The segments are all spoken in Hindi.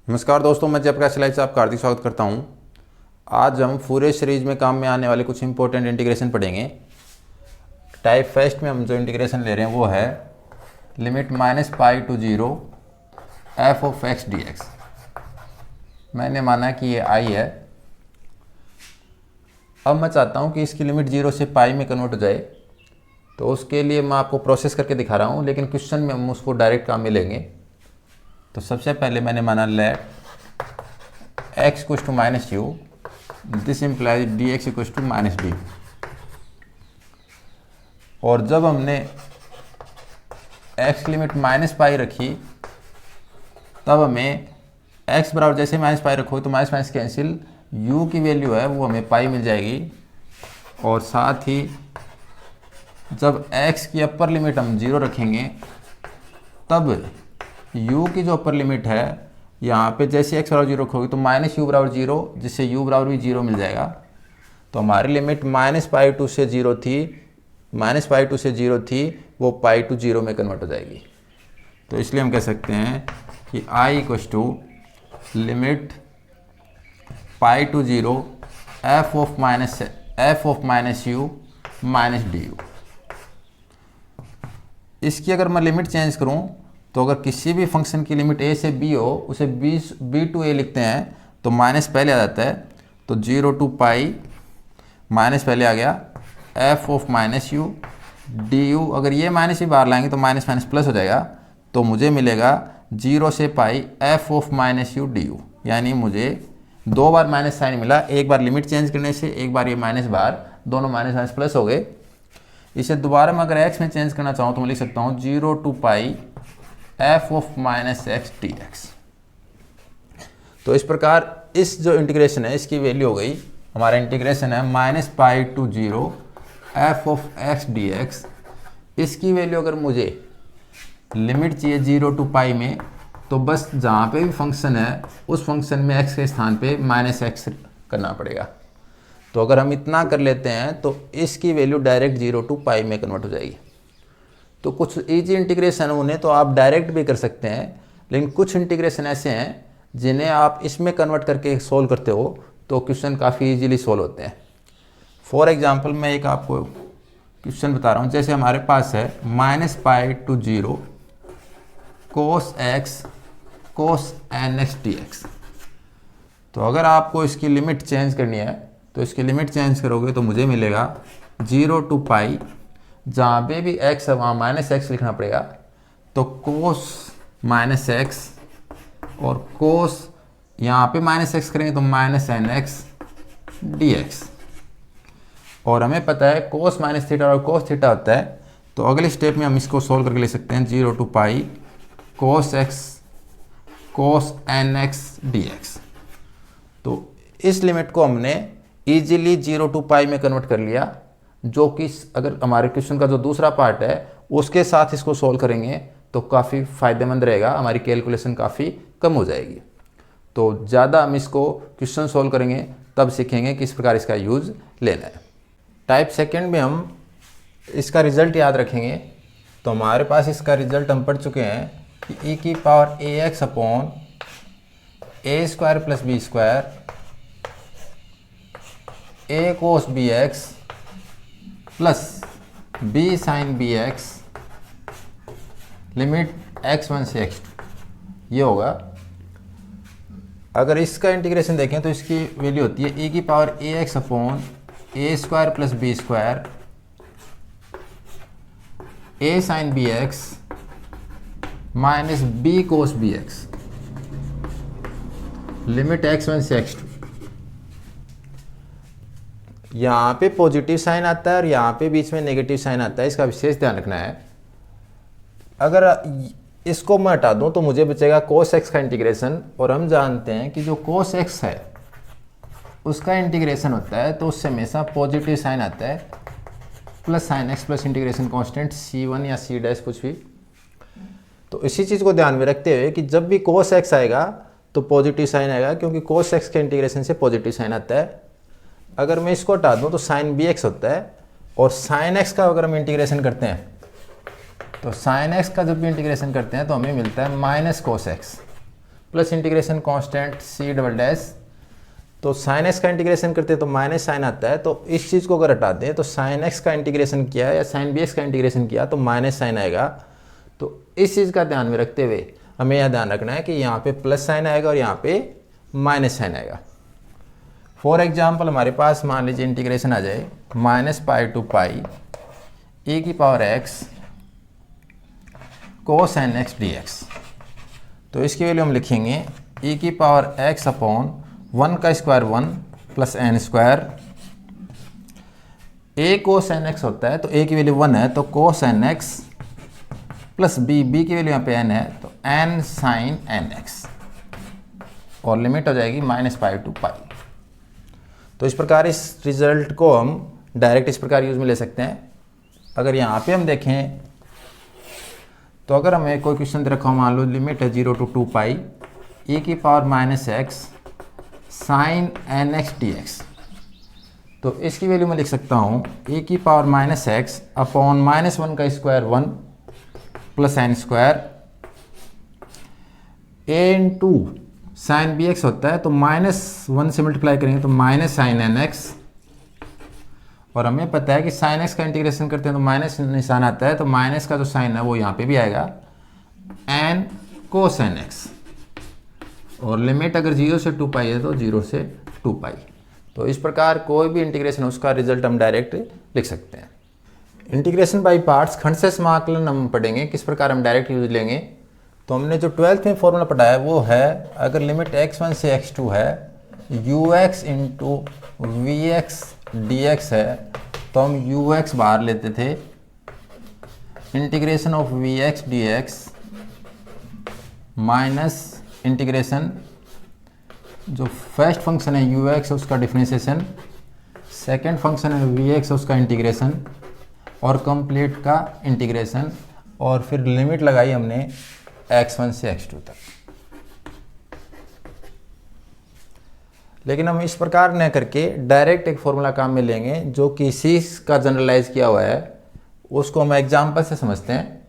नमस्कार दोस्तों, मैं जयप्रकाश सिलाई से आपका हार्दिक स्वागत करता हूं। आज हम फूरियर सीरीज में काम में आने वाले कुछ इंपॉर्टेंट इंटीग्रेशन पढ़ेंगे। टाइप फर्स्ट में हम जो इंटीग्रेशन ले रहे हैं वो है limit -pi to 0 F of x D x. मैंने माना कि ये आई है। अब मैं चाहता हूं कि इसकी लिमिट 0 से पाई में कन्वर्ट हो जाए, तो उसके लिए मैं आपको प्रोसेस करके दिखा रहा हूं, लेकिन क्वेश्चन में हम उसको डायरेक्ट काम में लेंगे। तो सबसे पहले मैंने माना let x equal to minus u, this implies d x equal to minus d. और जब हमने x लिमिट -पाई रखी, तब हमें x बराबर जैसे -पाई रखो तो माइनस माइनस कैंसिल, u की वैल्यू है वो हमें पाई मिल जाएगी। और साथ ही जब x की अपर लिमिट हम 0 रखेंगे, तब u की जो अपर लिमिट है यहाँ पे जैसे x बराबर 0 रखोगे तो -u बराबर 0, जिससे u बराबर भी 0 मिल जाएगा। तो हमारी लिमिट -पाई टू से 0 थी, -पाई टू से 0 थी, वो पाई टू 0 में कन्वर्ट हो जाएगी। तो इसलिए हम कह सकते हैं कि i equal to limit pi to 0 F of minus u minus d u. इसकी अगर मैं लिमिट चेंज करूं, तो अगर किसी भी फंक्शन की लिमिट a से b हो, उसे b टू a लिखते हैं तो माइनस पहले आ जाता है। तो 0 टू पाई माइनस पहले आ गया, f of minus U D you. अगर ये माइनस ही बाहर लाएंगे तो माइनस माइनस प्लस हो जाएगा, तो मुझे मिलेगा 0 से पाई f of minus U D you. यानी मुझे दो बार माइनस साइन मिला, एक बार लिमिट चेंज करने से, एक बार ये माइनस बाहर, दोनों माइनस माइनस प्लस हो गए। इसे दोबारा मैं अगर x में चेंज करना चाहूँ तो मैं लिख सकता हूँ 0 to pi f of minus x D x. तो इस प्रकार इस जो इंटीग्रेशन है इसकी वैल्यू हो गई, हमारा इंटीग्रेशन है -pi to 0 F of x D X. इसकी वैल्यू अगर मुझे लिमिट चाहिए 0 टू पाई में, तो बस जहाँ पे भी फंक्शन है उस फंक्शन में x के स्थान पे -x करना पड़ेगा। तो अगर हम इतना कर लेते हैं तो इसकी वैल्यू डायरेक्ट 0 टू पाई में कन्वर्ट हो जाएगी। तो कुछ इजी इंटीग्रेशन उन्हें तो आप डायरेक्ट भी कर सकते हैं, लेकिन कुछ इंटीग्रेशन ऐसे हैं जिन्हें आप इसमें कन्वर्ट करके सोल्व करते हो तो क्वेश्चन काफ़ी इजीली सोल्व होते हैं। फॉर एग्जांपल मैं एक आपको क्वेश्चन बता रहा हूँ। जैसे हमारे पास है -pi to 0 cos X cos N x D x. तो अगर आपको इसकी लिमिट चेंज करनी है तो इसकी लिमिट चेंज करोगे तो मुझे मिलेगा 0 टू पाई, जहाँ पे भी x है वहाँ -x लिखना पड़ेगा। तो कोस -x और कोस यहाँ पे -x करेंगे तो -nx dx। और हमें पता है कोस माइनस थीटा और कोस थीटा होता है। तो अगले स्टेप में हम इसको सोल्व करके ले सकते हैं 0 to pi cos x cos nx dx। तो इस लिमिट को हमने इजीली 0 टू पाई में कन्वर्ट कर लिया, जो कि अगर हमारे क्वेश्चन का जो दूसरा पार्ट है उसके साथ इसको सोल्व करेंगे तो काफ़ी फ़ायदेमंद रहेगा, हमारी कैलकुलेशन काफ़ी कम हो जाएगी। तो ज़्यादा हम इसको क्वेश्चन सोल्व करेंगे तब सीखेंगे किस प्रकार इसका यूज़ लेना है। टाइप सेकंड में हम इसका रिज़ल्ट याद रखेंगे। तो हमारे पास इसका रिज़ल्ट हम पढ़ चुके हैं कि e की power ax upon a square plus b square a cos b x plus b sine b x limit x1 से x2, ये होगा। अगर इसका इंटीग्रेशन देखें तो इसकी वैल्यू होती है e की power ax upon a square plus b square a sine b x minus b cos b x limit x1 से x2। यहाँ पे पॉजिटिव साइन आता है और यहाँ पे बीच में नेगेटिव साइन आता है, इसका विशेष ध्यान रखना है। अगर इसको मैं हटा दूँ तो मुझे बचेगा कोस एक्स का इंटीग्रेशन, और हम जानते हैं कि जो कोस एक्स है उसका इंटीग्रेशन होता है तो उससे हमेशा पॉजिटिव साइन आता है, plus sine x plus integration constant c1 या c डैश कुछ भी। तो इसी चीज़ को ध्यान में रखते हुए कि जब भी कोस एक्स आएगा तो पॉजिटिव साइन आएगा, क्योंकि कोस एक्स के इंटीग्रेशन से पॉजिटिव साइन आता है। अगर मैं इसको हटा दूँ तो साइन बी एक्स होता है, और साइन एक्स का अगर हम इंटीग्रेशन करते हैं तो साइन एक्स का जब भी इंटीग्रेशन करते हैं तो हमें मिलता है minus cos x. Plus integration constant c double dash, तो साइन एक्स का इंटीग्रेशन करते हैं तो माइनस साइन आता है, तो इस चीज़ को अगर हटा दें तो साइन एक्स का इंटीग्रेशन किया है या साइन बी एक्स का इंटीग्रेशन किया तो माइनस साइन आएगा। तो इस चीज़ का ध्यान में रखते हुए हमें यह ध्यान रखना है कि यहाँ पे प्लस साइन आएगा और यहाँ पे माइनस साइन आएगा। फॉर एग्जाम्पल हमारे पास मान लीजिए इंटीग्रेशन आ जाए माइनस पाई टू पाई ए की power x cos N x D x, तो इसकी वैल्यू हम लिखेंगे e की पावर x अपॉन 1 का square 1 plus n square. a cos N x होता है तो a की वैल्यू 1 है तो cos N x plus b की वैल्यू यहाँ पे n है तो n साइन एन एक्स, और लिमिट हो जाएगी माइनस पाई टू पाई। तो इस प्रकार इस रिजल्ट को हम डायरेक्ट इस प्रकार यूज में ले सकते हैं। अगर यहाँ पे हम देखें तो अगर हमें कोई क्वेश्चन दे रखा हो, मान लो लिमिट है 0 to 2 पाई e की power minus x sine n x D x, तो इसकी वैल्यू मैं लिख सकता हूँ e की power minus x upon minus 1 का square 1 plus n square a into sine b x होता है तो माइनस 1 से मल्टीप्लाई करेंगे तो माइनस साइन एन एक्स, और हमें पता है कि साइन एक्स का इंटीग्रेशन करते हैं तो माइनस निशान आता है तो माइनस का जो साइन है वो यहाँ पे भी आएगा एन कोस एन एक्स, और लिमिट अगर 0 से 2 पाई है तो 0 से 2 पाई। तो इस प्रकार कोई भी इंटीग्रेशन उसका रिजल्ट हम डायरेक्ट लिख सकते हैं। इंटीग्रेशन बाय पार्ट्स खंड समाकलन हम पढ़ेंगे किस प्रकार हम डायरेक्ट यूज लेंगे। तो हमने जो 12th में फॉर्मूला पढ़ा है वो है, अगर लिमिट x1 से x2 है ux into v x D x है तो हम ux बाहर लेते थे, integration of v x D x minus integration जो फर्स्ट फंक्शन है ux उसका डिफरेंशिएशन, सेकंड फंक्शन है वी एक्स उसका इंटीग्रेशन और कंप्लीट का इंटीग्रेशन, और फिर लिमिट लगाई हमने x1 से x2 तक। लेकिन हम इस प्रकार न करके डायरेक्ट एक फॉर्मूला काम में लेंगे जो कि सी का जनरलाइज किया हुआ है, उसको हम एग्जाम्पल से समझते हैं।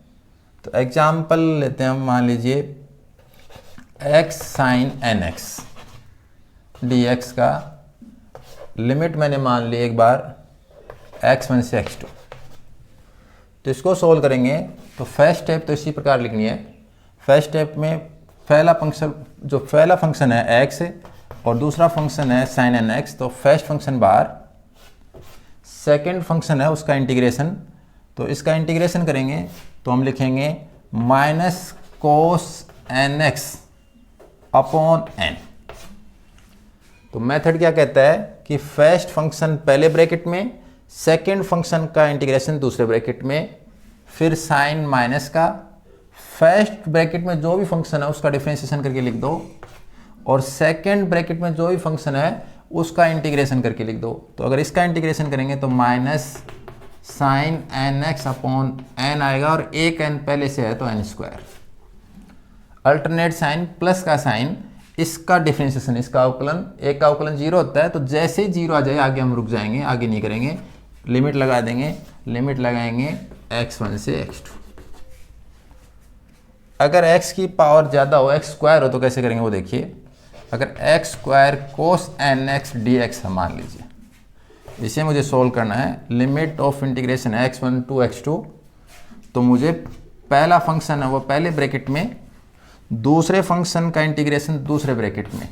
तो एग्जाम्पल लेते हैं हम, मान लीजिए x sine n x D x का लिमिट मैंने मान ली एक बार x1 से x2। तो इसको सोल्व करेंगे तो फर्स्ट स्टेप तो इसी प्रकार लिखनी है। फर्स्ट स्टेप में पहला फंक्शन है x और दूसरा फंक्शन है साइन एन एक्स, तो फर्स्ट फंक्शन बाहर, सेकंड फंक्शन है उसका इंटीग्रेशन, तो इसका इंटीग्रेशन करेंगे तो हम लिखेंगे minus cos N x upon n. तो मेथड क्या कहता है कि फर्स्ट फंक्शन पहले ब्रैकेट में, सेकंड फंक्शन का इंटीग्रेशन दूसरे ब्रैकेट में, फिर साइन माइनस का, फर्स्ट ब्रैकेट में जो भी फंक्शन है उसका डिफरेंशिएशन करके लिख दो, और सेकंड ब्रैकेट में जो भी फंक्शन है उसका इंटीग्रेशन करके लिख दो। तो अगर इसका इंटीग्रेशन करेंगे तो minus sine n x upon n आएगा, और एक एन पहले से है तो n square, alternate sign plus का साइन, इसका डिफरेंशिएशन, इसका अवकलन, एक का अवकलन 0 होता है तो जैसे ही 0 आ जाए आगे हम रुक जाएंगे, आगे नहीं करेंगे, लिमिट लगा देंगे, लिमिट लगाएंगे x1 से x2। अगर x की पावर ज़्यादा हो, x स्क्वायर हो, तो कैसे करेंगे वो देखिए। अगर x square cos N x D x है मान लीजिए, इसे मुझे सोल्व करना है, limit of integration x1 to x2, तो मुझे पहला फंक्शन है वो पहले ब्रैकेट में, दूसरे फंक्शन का इंटीग्रेशन दूसरे ब्रैकेट में।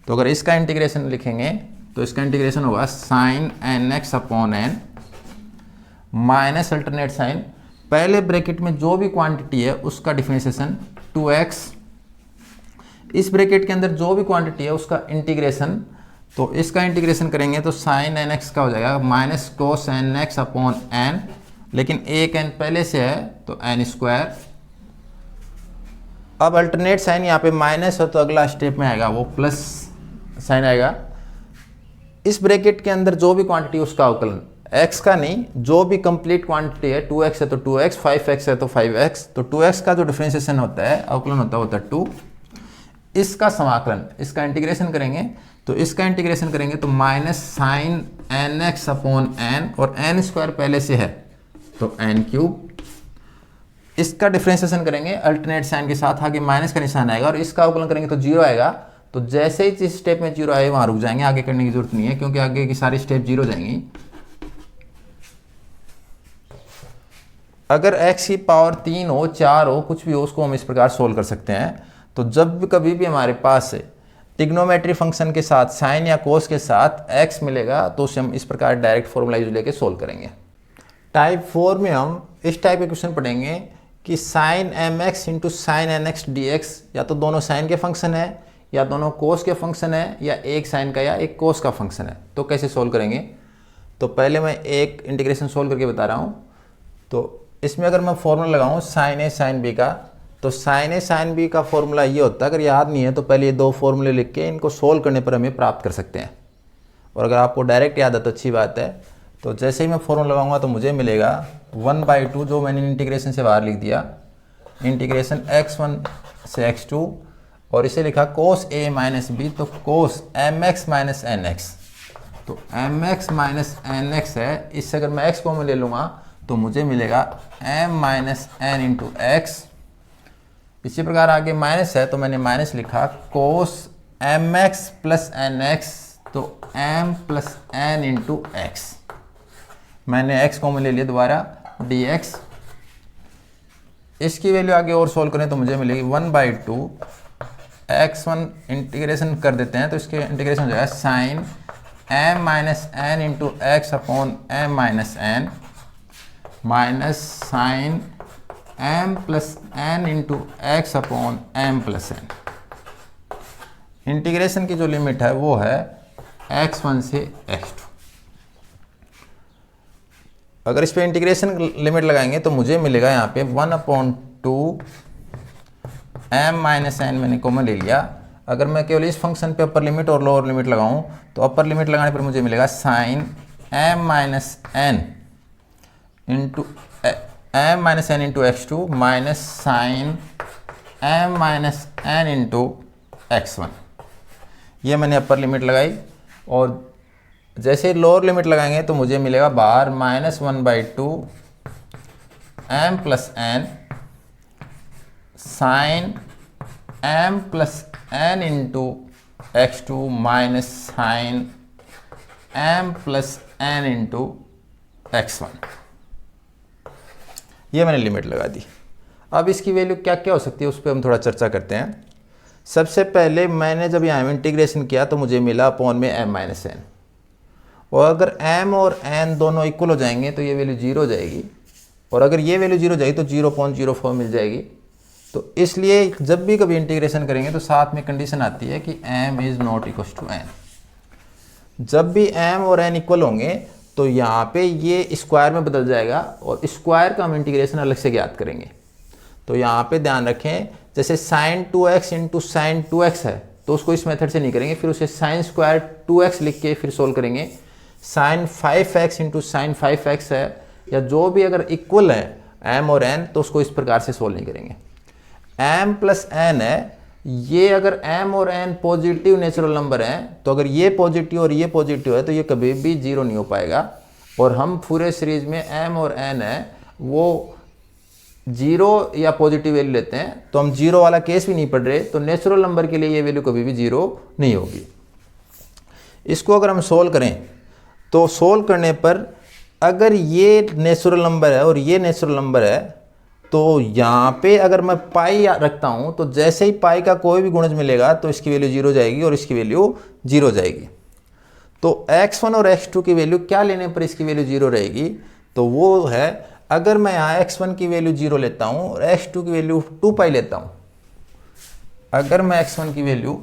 तो अगर इसका इंटीग्रेशन लिखेंगे तो इसका इंटीग्रेशन होगा sine n x upon n minus alternate sign, पहले ब्रैकेट में जो भी क्वांटिटी है उसका डिफरेंशिएशन 2x, इस ब्रैकेट के अंदर जो भी क्वांटिटी है उसका इंटीग्रेशन, तो इसका इंटीग्रेशन करेंगे तो साइन एन एक्स का हो जाएगा minus cos N x upon n, लेकिन एक एन पहले से है तो एन स्क्वायर। अब अल्टरनेट साइन यहाँ पे माइनस हो तो अगला स्टेप में आएगा वो प्लस साइन आएगा। इस ब्रैकेट के अंदर जो भी क्वांटिटी उसका अवकलन, x का नहीं, जो भी कंप्लीट क्वांटिटी है, 2x है तो 2x, 5x है तो 5x, तो 2x का जो डिफरेंशिएशन होता है, अवकलन होता है 2, इसका समाकलन, इसका इंटीग्रेशन करेंगे तो इसका इंटीग्रेशन करेंगे तो minus sine n x upon n, और एन स्क्वायर पहले से है तो एन क्यूब, इसका डिफ्रेंशिएशन करेंगे अल्टरनेट साइन के साथ, आगे माइनस का निशान आएगा और इसका अवकलन करेंगे तो जीरो आएगा। तो जैसे ही जिस स्टेप में जीरो आए वहाँ रुक जाएंगे, आगे करने की जरूरत नहीं है क्योंकि आगे की सारी स्टेप जीरो जाएंगी। अगर x की पावर 3 हो, 4 हो, कुछ भी हो, उसको हम इस प्रकार सोल्व कर सकते हैं। तो जब कभी भी हमारे पास ट्रिग्नोमेट्री फंक्शन के साथ साइन या कोस के साथ x मिलेगा तो उसे हम इस प्रकार डायरेक्ट फॉर्मूला यूज लेके सोल्व करेंगे। टाइप 4 में हम इस टाइप के क्वेश्चन पढ़ेंगे कि sine mx into sine nx dx या तो दोनों साइन के फंक्शन है या दोनों कोस के फंक्शन है या एक साइन का या एक कोस का फंक्शन है। तो कैसे सोल्व करेंगे? तो पहले मैं एक इंटीग्रेशन सोल्व करके बता रहा हूँ। तो इसमें अगर मैं फॉर्मूला लगाऊँ साइन ए साइन बी का, तो साइन ए साइन बी का फॉर्मूला ये होता है, अगर याद नहीं है तो पहले ये दो फॉर्मूले लिख के इनको सोल्व करने पर हमें प्राप्त कर सकते हैं। और अगर आपको डायरेक्ट याद है तो अच्छी बात है। तो जैसे ही मैं फॉर्मूला लगाऊंगा तो मुझे मिलेगा 1/2 जो मैंने इंटीग्रेशन से बाहर लिख दिया, इंटीग्रेशन x1 से x2 और इसे लिखा cos a माइनस बी, तो cos mx माइनस nx। तो mx माइनस nx है, इससे अगर मैं x कॉमन ले लूँगा तो मुझे मिलेगा m minus n into x. इसी प्रकार आगे माइनस है तो मैंने माइनस लिखा cos mx प्लस nx, तो m plus n into x. मैंने x कॉमन ले लिया दोबारा dx। इसकी वैल्यू आगे और सोल्व करें तो मुझे मिलेगी 1/2 x1 इंटीग्रेशन कर देते हैं तो इसके इंटीग्रेशन हो जाएगा sine m minus n into x upon m minus n minus sine m plus n into x upon m plus n। Integration की जो लिमिट है वो है x1 से x2। अगर इस पे इंटीग्रेशन लिमिट लगाएंगे तो मुझे मिलेगा यहाँ पे 1/2 m माइनस n मैंने कॉमन ले लिया। अगर मैं केवल इस फंक्शन पे अपर लिमिट और लोअर लिमिट लगाऊं तो अपर लिमिट लगाने पर मुझे मिलेगा sine m minus n into x2 minus sine m minus n into x1। ये मैंने अपर लिमिट लगाई और जैसे लोअर लिमिट लगाएंगे तो मुझे मिलेगा बाहर -1/2 m plus n sine m plus n into x2 minus sine m plus n into x1। ये मैंने लिमिट लगा दी। अब इसकी वैल्यू क्या क्या हो सकती है उस पर हम थोड़ा चर्चा करते हैं। सबसे पहले मैंने जब यहाँ इंटीग्रेशन किया तो मुझे मिला अपॉन में m माइनस n, और अगर m और n दोनों इक्वल हो जाएंगे तो ये वैल्यू 0 हो जाएगी, और अगर ये वैल्यू 0 हो जाएगी तो 0.04 मिल जाएगी। तो इसलिए जब भी कभी इंटीग्रेशन करेंगे तो साथ में कंडीशन आती है कि m is not equal to n। जब भी m और n इक्वल होंगे तो यहाँ पे ये स्क्वायर में बदल जाएगा और स्क्वायर का हम इंटीग्रेशन अलग से ज्ञात करेंगे। तो यहाँ पे ध्यान रखें, जैसे sign 2x into sine 2x है तो उसको इस मेथड से नहीं करेंगे, फिर उसे साइन स्क्वायर 2x लिख के फिर सोल्व करेंगे। Sign 5x into sine 5x है, या जो भी अगर इक्वल है m और n तो उसको इस प्रकार से सोल्व नहीं करेंगे। m प्लस n है, ये अगर m और n पॉजिटिव नेचुरल नंबर हैं तो अगर ये पॉजिटिव और ये पॉजिटिव है तो ये कभी भी 0 नहीं हो पाएगा। और हम पूरे सीरीज में m और n है वो 0 या पॉजिटिव वैल्यू लेते हैं, तो हम 0 वाला केस भी नहीं पढ़ रहे, तो नेचुरल नंबर के लिए ये वैल्यू कभी भी 0 नहीं होगी। इसको अगर हम सोल्व करें तो सोल्व करने पर अगर ये नेचुरल नंबर है और ये नेचुरल नंबर है तो यहाँ पे अगर मैं पाई रखता हूँ तो जैसे ही पाई का कोई भी गुणज मिलेगा तो इसकी वैल्यू 0 जाएगी और इसकी वैल्यू 0 जाएगी। तो x1 और x2 की वैल्यू क्या लेने पर इसकी वैल्यू 0 रहेगी, तो वो है अगर मैं यहाँ x1 की वैल्यू 0 लेता हूँ और x2 की वैल्यू 2 पाई लेता हूँ। अगर मैं x1 की वैल्यू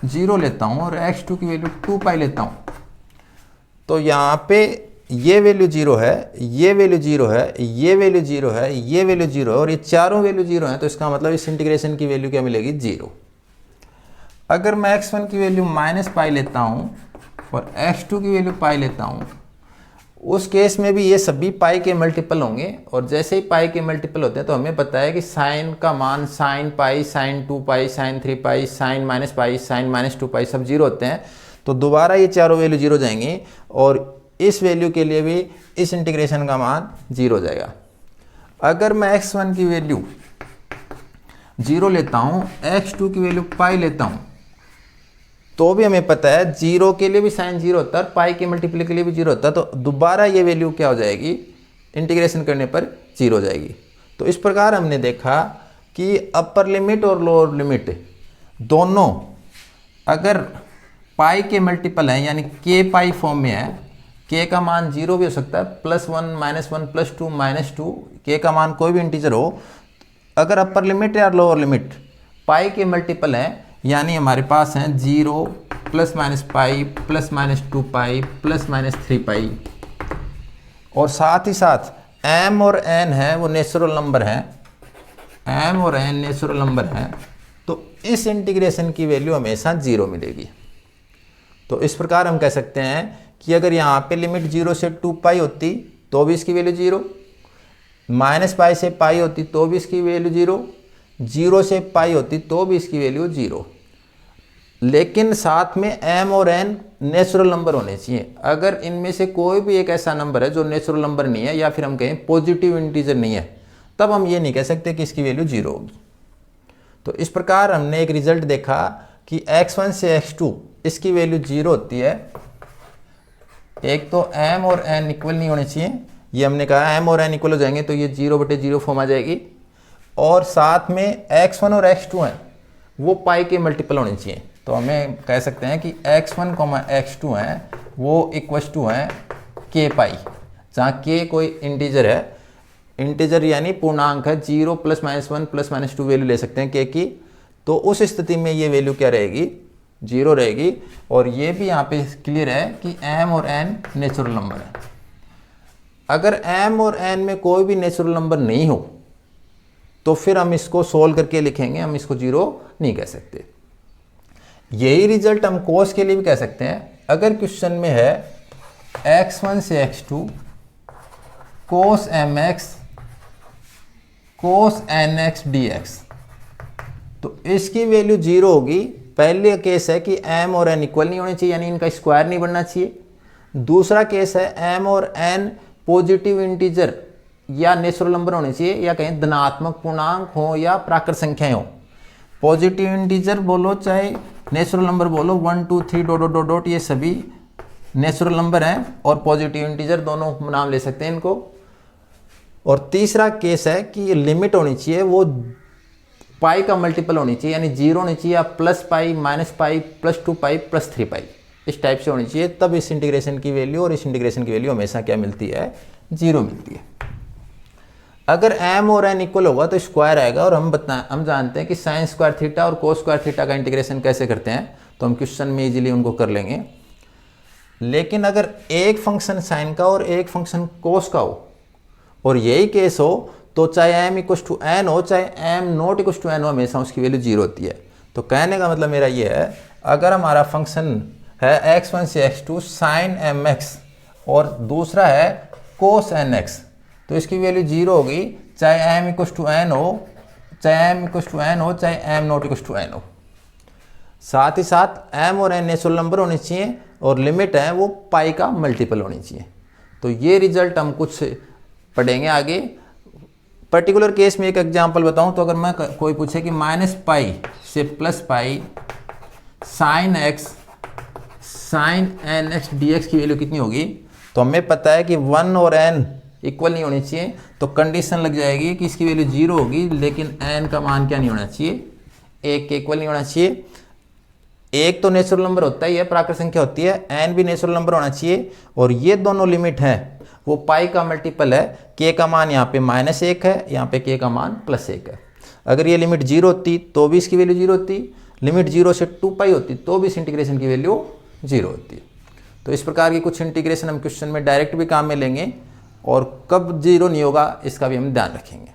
0 लेता हूँ और x2 की वैल्यू 2 पाई लेता हूँ तो यहाँ पे ये वैल्यू 0 है, ये वैल्यू 0 है, ये वैल्यू 0 है, ये वैल्यू 0 है और ये चारों वैल्यू 0 है, तो इसका मतलब इस इंटीग्रेशन की वैल्यू क्या मिलेगी 0। अगर मैं x1 की वैल्यू माइनस पाई लेता हूँ और x2 की वैल्यू पाई लेता हूँ, उस केस में भी ये सभी पाई के मल्टीपल होंगे, और जैसे ही पाई के मल्टीपल होते हैं तो हमें पता है कि साइन का मान sine pi, sine 2 pi, sine 3 pi, sine minus pi, sine minus 2 pi सब 0 होते हैं। तो दोबारा ये चारों वैल्यू 0 जाएंगी और इस वैल्यू के लिए भी इस इंटीग्रेशन का मान 0 हो जाएगा। अगर मैं x1 की वैल्यू 0 लेता हूँ, x2 की वैल्यू पाई लेता हूँ, तो भी हमें पता है 0 के लिए भी साइन 0 होता है और पाई के मल्टीप्लाई के लिए भी 0 होता है, तो दोबारा ये वैल्यू क्या हो जाएगी, इंटीग्रेशन करने पर 0 हो जाएगी। तो इस प्रकार हमने देखा कि अपर लिमिट और लोअर लिमिट दोनों अगर पाई के मल्टीपल हैं, यानी के पाई फॉर्म में है, के का मान 0 भी हो सकता है, +1 -1 +2 -2, के का मान कोई भी इंटीजर हो, अगर अपर लिमिट या लोअर लिमिट पाई के मल्टीपल हैं, यानी हमारे पास हैं 0 ± पाई +-2 पाई +-3 पाई, और साथ ही साथ m और n है वो नेचुरल नंबर हैं, m और n नेचुरल नंबर हैं, तो इस इंटीग्रेशन की वैल्यू हमेशा 0 मिलेगी। तो इस प्रकार हम कह सकते हैं कि अगर यहाँ पे लिमिट 0 से 2 पाई होती तो भी इसकी वैल्यू 0, -पाई से पाई होती तो भी इसकी वैल्यू 0, 0 से पाई होती तो भी इसकी वैल्यू 0, लेकिन साथ में m और n नेचुरल नंबर होने चाहिए। अगर इनमें से कोई भी एक ऐसा नंबर है जो नेचुरल नंबर नहीं है, या फिर हम कहें पॉजिटिव इंटीजर नहीं है, तब हम ये नहीं कह सकते कि इसकी वैल्यू 0 होगी। तो इस प्रकार हमने एक रिजल्ट देखा कि x1 से x2 इसकी वैल्यू 0 होती है। एक तो m और n इक्वल नहीं होने चाहिए, ये हमने कहा m और n इक्वल हो जाएंगे तो ये 0/0 फॉर्म आ जाएगी, और साथ में x1 और x2 हैं वो पाई के मल्टीपल होने चाहिए। तो हमें कह सकते हैं कि x1, x2 हैं वो इक्वल टू हैं k पाई, जहाँ k कोई इंटीजर है, इंटीजर यानी पूर्णांक है, 0 +-1 +-2 वैल्यू ले सकते हैं k की, तो उस स्थिति में ये वैल्यू क्या रहेगी, 0 रहेगी। और ये भी यहाँ पे क्लियर है कि m और n नेचुरल नंबर है। अगर m और n में कोई भी नेचुरल नंबर नहीं हो तो फिर हम इसको सोल्व करके लिखेंगे, हम इसको 0 नहीं कह सकते। यही रिजल्ट हम कोस के लिए भी कह सकते हैं। अगर क्वेश्चन में है x1 से x2 cos mx cos nx dx, तो इसकी वैल्यू 0 होगी। पहले केस है कि m और n इक्वल नहीं होने चाहिए, यानी इनका स्क्वायर नहीं बनना चाहिए। दूसरा केस है m और n पॉजिटिव इंटीजर या नेचुरल नंबर होने चाहिए, या कहें धनात्मक पूर्णांक हो या प्राकृत संख्याएं हो। पॉजिटिव इंटीजर बोलो चाहे नेचुरल नंबर बोलो, 1 2 3 ... ये सभी नेचुरल नंबर हैं, और पॉजिटिव इंटीजर दोनों नाम ले सकते हैं इनको। और तीसरा केस है कि ये लिमिट होनी चाहिए वो पाई का मल्टीपल होनी चाहिए, यानी 0 होनी चाहिए, या +पाई -पाई +2 पाई +3 पाई, इस टाइप से होनी चाहिए। तब इस इंटीग्रेशन की वैल्यू और इस इंटीग्रेशन की वैल्यू हमेशा क्या मिलती है, 0 मिलती है। अगर m और n इक्वल होगा तो स्क्वायर आएगा, और हम जानते हैं कि साइन स्क्वायर थीटा और कोस स्क्वायर थीटा का इंटीग्रेशन कैसे करते हैं, तो हम क्वेश्चन में इजीली उनको कर लेंगे। लेकिन अगर एक फंक्शन साइन का और एक फंक्शन कोस का हो, और यही केस हो, तो चाहे m = n हो चाहे m ≠ n हो, हमेशा उसकी वैल्यू 0 होती है। तो कहने का मतलब मेरा ये है, अगर हमारा फंक्शन है x1 से x2 sin mx और दूसरा है cos nx, तो इसकी वैल्यू 0 होगी, चाहे m = n हो, चाहे m = n हो, चाहे m ≠ n हो। साथ ही साथ m और n नेचुरल नंबर होने चाहिए, और लिमिट है वो पाई का मल्टीपल होनी चाहिए। तो ये रिजल्ट हम कुछ पढ़ेंगे आगे। पर्टिकुलर केस में एक एग्जांपल बताऊं, तो अगर मैं कोई पूछे कि -पाई से +पाई sin x sin nx dx की वैल्यू कितनी होगी, तो हमें पता है कि 1 और n इक्वल नहीं होनी चाहिए, तो कंडीशन लग जाएगी कि इसकी वैल्यू 0 होगी, लेकिन n का मान क्या नहीं होना चाहिए, 1 के इक्वल नहीं होना चाहिए। एक तो नेचुरल नंबर होता ही है, प्राकृत संख्या होती है, n भी नेचुरल नंबर होना चाहिए, और ये दोनों लिमिट है वो पाई का मल्टीपल है। k का मान यहाँ पे -1 है, यहाँ पे k का मान +1 है। अगर ये लिमिट 0 होती तो भी इसकी वैल्यू 0 होती, लिमिट 0 से 2 पाई होती तो भी इस इंटीग्रेशन की वैल्यू 0 होती। तो इस प्रकार की कुछ इंटीग्रेशन हम क्वेश्चन में डायरेक्ट भी काम में लेंगे, और कब 0 नहीं होगा इसका भी हम ध्यान रखेंगे।